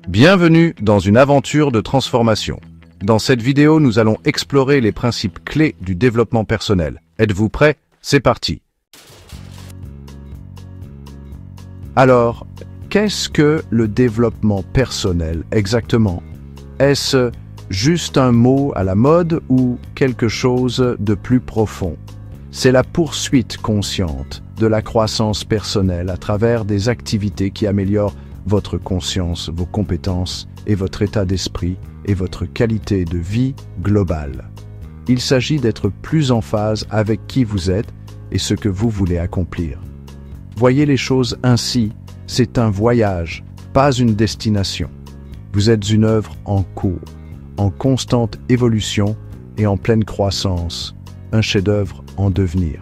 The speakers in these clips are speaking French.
Bienvenue dans une aventure de transformation. Dans cette vidéo, nous allons explorer les principes clés du développement personnel. Êtes-vous prêts? C'est parti! Alors, qu'est-ce que le développement personnel exactement? Est-ce juste un mot à la mode ou quelque chose de plus profond? C'est la poursuite consciente de la croissance personnelle à travers des activités qui améliorent votre conscience, vos compétences et votre état d'esprit et votre qualité de vie globale. Il s'agit d'être plus en phase avec qui vous êtes et ce que vous voulez accomplir. Voyez les choses ainsi, c'est un voyage, pas une destination. Vous êtes une œuvre en cours, en constante évolution et en pleine croissance, un chef-d'œuvre en devenir.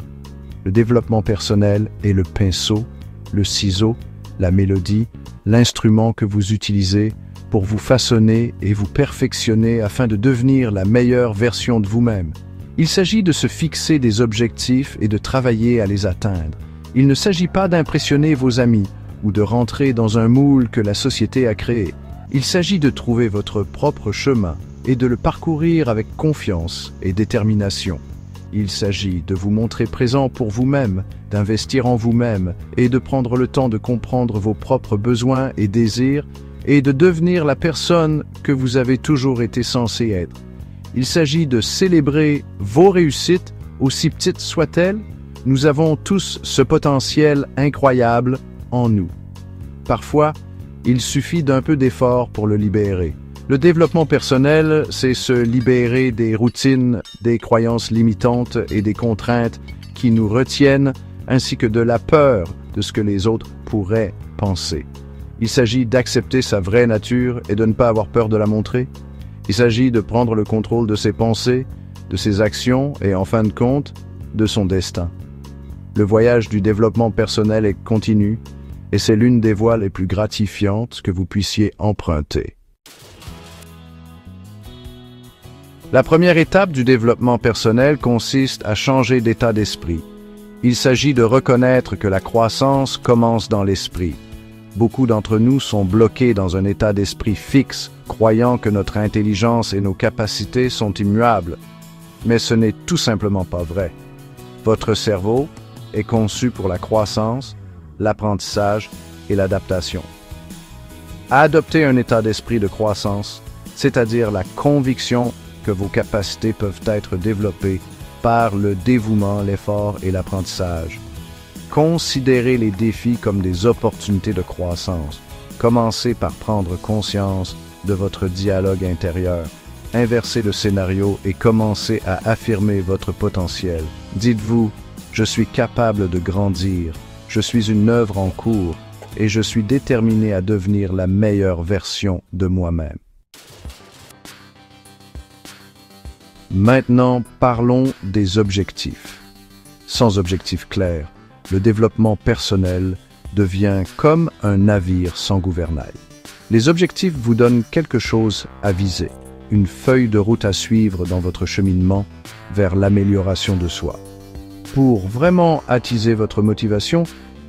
Le développement personnel est le pinceau, le ciseau, la mélodie, l'instrument que vous utilisez pour vous façonner et vous perfectionner afin de devenir la meilleure version de vous-même. Il s'agit de se fixer des objectifs et de travailler à les atteindre. Il ne s'agit pas d'impressionner vos amis ou de rentrer dans un moule que la société a créé. Il s'agit de trouver votre propre chemin et de le parcourir avec confiance et détermination. Il s'agit de vous montrer présent pour vous-même, d'investir en vous-même et de prendre le temps de comprendre vos propres besoins et désirs et de devenir la personne que vous avez toujours été censé être. Il s'agit de célébrer vos réussites, aussi petites soient-elles. Nous avons tous ce potentiel incroyable en nous. Parfois, il suffit d'un peu d'effort pour le libérer. Le développement personnel, c'est se libérer des routines, des croyances limitantes et des contraintes qui nous retiennent, ainsi que de la peur de ce que les autres pourraient penser. Il s'agit d'accepter sa vraie nature et de ne pas avoir peur de la montrer. Il s'agit de prendre le contrôle de ses pensées, de ses actions et, en fin de compte, de son destin. Le voyage du développement personnel est continu et c'est l'une des voies les plus gratifiantes que vous puissiez emprunter. La première étape du développement personnel consiste à changer d'état d'esprit. Il s'agit de reconnaître que la croissance commence dans l'esprit. Beaucoup d'entre nous sont bloqués dans un état d'esprit fixe, croyant que notre intelligence et nos capacités sont immuables. Mais ce n'est tout simplement pas vrai. Votre cerveau est conçu pour la croissance, l'apprentissage et l'adaptation. Adoptez un état d'esprit de croissance, c'est-à-dire la conviction que vos capacités peuvent être développées par le dévouement, l'effort et l'apprentissage. Considérez les défis comme des opportunités de croissance. Commencez par prendre conscience de votre dialogue intérieur. Inversez le scénario et commencez à affirmer votre potentiel. Dites-vous, je suis capable de grandir, je suis une œuvre en cours et je suis déterminé à devenir la meilleure version de moi-même. Maintenant, parlons des objectifs. Sans objectif clair, le développement personnel devient comme un navire sans gouvernail. Les objectifs vous donnent quelque chose à viser, une feuille de route à suivre dans votre cheminement vers l'amélioration de soi. Pour vraiment attiser votre motivation,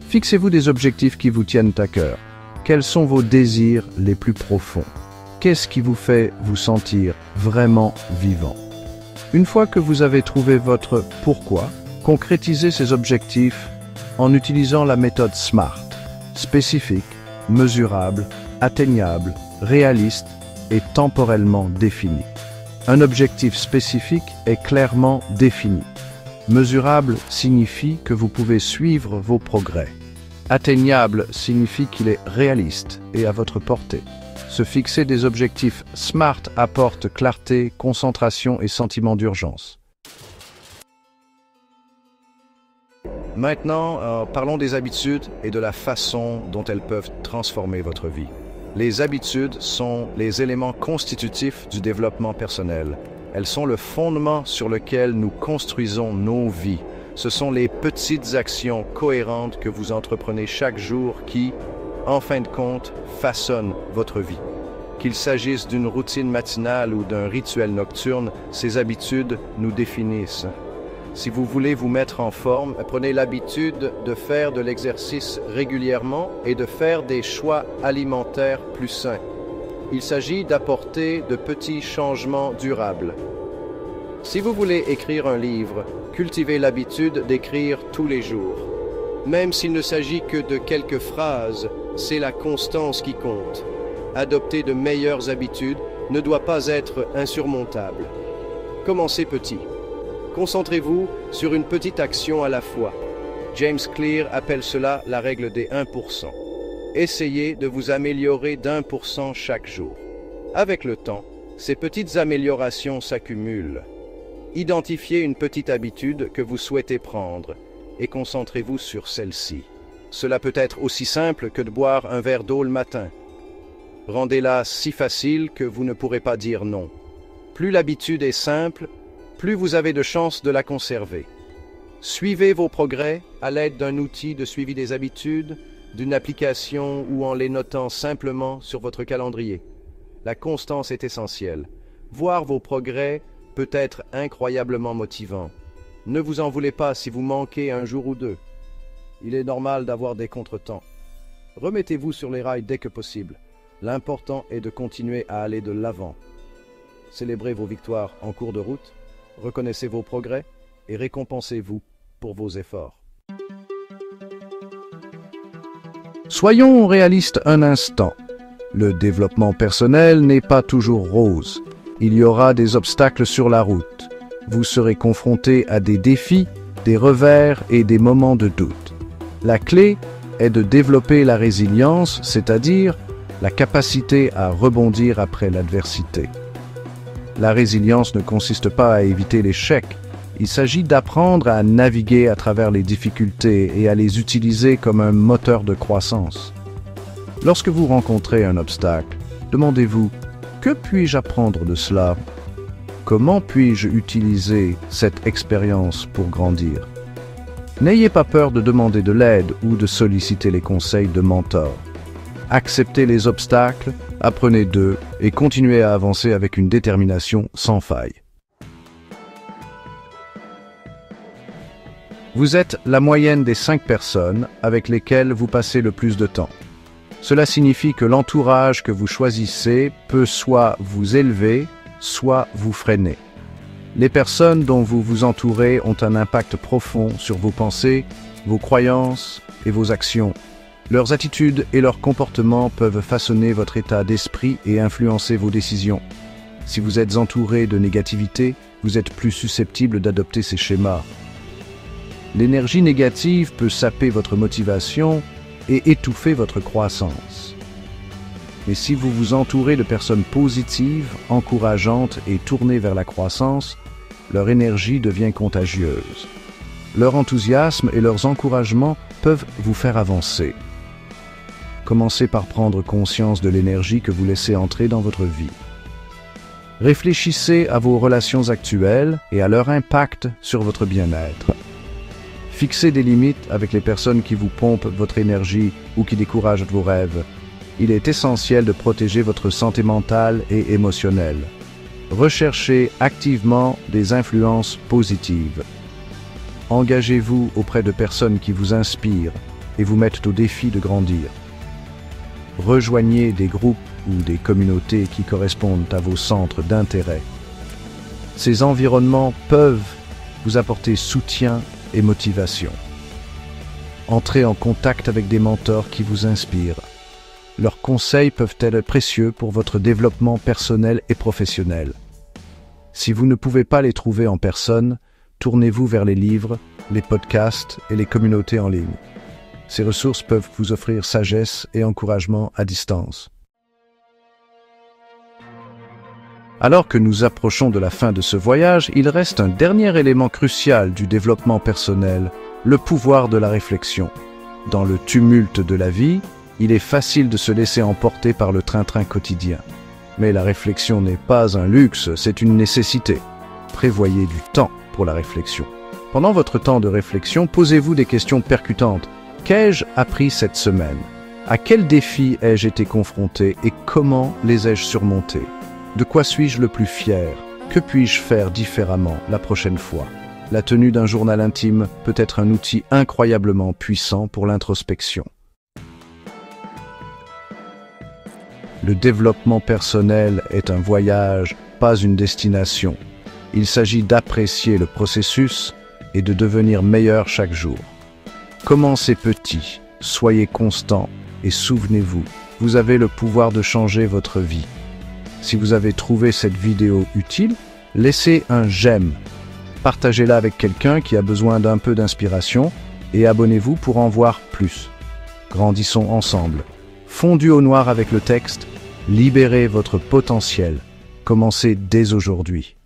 fixez-vous des objectifs qui vous tiennent à cœur. Quels sont vos désirs les plus profonds? Qu'est-ce qui vous fait vous sentir vraiment vivant? Une fois que vous avez trouvé votre pourquoi, concrétisez ces objectifs en utilisant la méthode SMART, spécifique, mesurable, atteignable, réaliste et temporellement défini. Un objectif spécifique est clairement défini. Mesurable signifie que vous pouvez suivre vos progrès. Atteignable signifie qu'il est réaliste et à votre portée. Se fixer des objectifs SMART apporte clarté, concentration et sentiment d'urgence. Maintenant, parlons des habitudes et de la façon dont elles peuvent transformer votre vie. Les habitudes sont les éléments constitutifs du développement personnel. Elles sont le fondement sur lequel nous construisons nos vies. Ce sont les petites actions cohérentes que vous entreprenez chaque jour qui, en fin de compte, façonnent votre vie. Qu'il s'agisse d'une routine matinale ou d'un rituel nocturne, ces habitudes nous définissent. Si vous voulez vous mettre en forme, prenez l'habitude de faire de l'exercice régulièrement et de faire des choix alimentaires plus sains. Il s'agit d'apporter de petits changements durables. Si vous voulez écrire un livre, cultivez l'habitude d'écrire tous les jours. Même s'il ne s'agit que de quelques phrases, c'est la constance qui compte. Adopter de meilleures habitudes ne doit pas être insurmontable. Commencez petit. Concentrez-vous sur une petite action à la fois. James Clear appelle cela la règle des 1%. Essayez de vous améliorer d'1% chaque jour. Avec le temps, ces petites améliorations s'accumulent. Identifiez une petite habitude que vous souhaitez prendre et concentrez-vous sur celle-ci. Cela peut être aussi simple que de boire un verre d'eau le matin. Rendez-la si facile que vous ne pourrez pas dire non. Plus l'habitude est simple, plus vous avez de chances de la conserver. Suivez vos progrès à l'aide d'un outil de suivi des habitudes, d'une application ou en les notant simplement sur votre calendrier. La constance est essentielle. Voir vos progrès peut être incroyablement motivant. Ne vous en voulez pas si vous manquez un jour ou deux. Il est normal d'avoir des contretemps. Remettez-vous sur les rails dès que possible. L'important est de continuer à aller de l'avant. Célébrez vos victoires en cours de route, reconnaissez vos progrès et récompensez-vous pour vos efforts. Soyons réalistes un instant. Le développement personnel n'est pas toujours rose. Il y aura des obstacles sur la route. Vous serez confronté à des défis, des revers et des moments de doute. La clé est de développer la résilience, c'est-à-dire la capacité à rebondir après l'adversité. La résilience ne consiste pas à éviter l'échec. Il s'agit d'apprendre à naviguer à travers les difficultés et à les utiliser comme un moteur de croissance. Lorsque vous rencontrez un obstacle, demandez-vous « Que puis-je apprendre de cela ? Comment puis-je utiliser cette expérience pour grandir ?» N'ayez pas peur de demander de l'aide ou de solliciter les conseils de mentors. Acceptez les obstacles, apprenez d'eux et continuez à avancer avec une détermination sans faille. Vous êtes la moyenne des 5 personnes avec lesquelles vous passez le plus de temps. Cela signifie que l'entourage que vous choisissez peut soit vous élever, soit vous freiner. Les personnes dont vous vous entourez ont un impact profond sur vos pensées, vos croyances et vos actions. Leurs attitudes et leurs comportements peuvent façonner votre état d'esprit et influencer vos décisions. Si vous êtes entouré de négativité, vous êtes plus susceptible d'adopter ces schémas. L'énergie négative peut saper votre motivation et étouffer votre croissance. Mais si vous vous entourez de personnes positives, encourageantes et tournées vers la croissance, leur énergie devient contagieuse. Leur enthousiasme et leurs encouragements peuvent vous faire avancer. Commencez par prendre conscience de l'énergie que vous laissez entrer dans votre vie. Réfléchissez à vos relations actuelles et à leur impact sur votre bien-être. Fixez des limites avec les personnes qui vous pompent votre énergie ou qui découragent vos rêves. Il est essentiel de protéger votre santé mentale et émotionnelle. Recherchez activement des influences positives. Engagez-vous auprès de personnes qui vous inspirent et vous mettent au défi de grandir. Rejoignez des groupes ou des communautés qui correspondent à vos centres d'intérêt. Ces environnements peuvent vous apporter soutien et motivation. Entrez en contact avec des mentors qui vous inspirent. Leurs conseils peuvent être précieux pour votre développement personnel et professionnel. Si vous ne pouvez pas les trouver en personne, tournez-vous vers les livres, les podcasts et les communautés en ligne. Ces ressources peuvent vous offrir sagesse et encouragement à distance. Alors que nous approchons de la fin de ce voyage, il reste un dernier élément crucial du développement personnel, le pouvoir de la réflexion. Dans le tumulte de la vie, il est facile de se laisser emporter par le train-train quotidien. Mais la réflexion n'est pas un luxe, c'est une nécessité. Prévoyez du temps pour la réflexion. Pendant votre temps de réflexion, posez-vous des questions percutantes. Qu'ai-je appris cette semaine? À quels défis ai-je été confronté et comment les ai-je surmontés? De quoi suis-je le plus fier? Que puis-je faire différemment la prochaine fois? La tenue d'un journal intime peut être un outil incroyablement puissant pour l'introspection. Le développement personnel est un voyage, pas une destination. Il s'agit d'apprécier le processus et de devenir meilleur chaque jour. Commencez petit, soyez constant et souvenez-vous, vous avez le pouvoir de changer votre vie. Si vous avez trouvé cette vidéo utile, laissez un j'aime. Partagez-la avec quelqu'un qui a besoin d'un peu d'inspiration et abonnez-vous pour en voir plus. Grandissons ensemble. Fondu au noir avec le texte, libérez votre potentiel. Commencez dès aujourd'hui.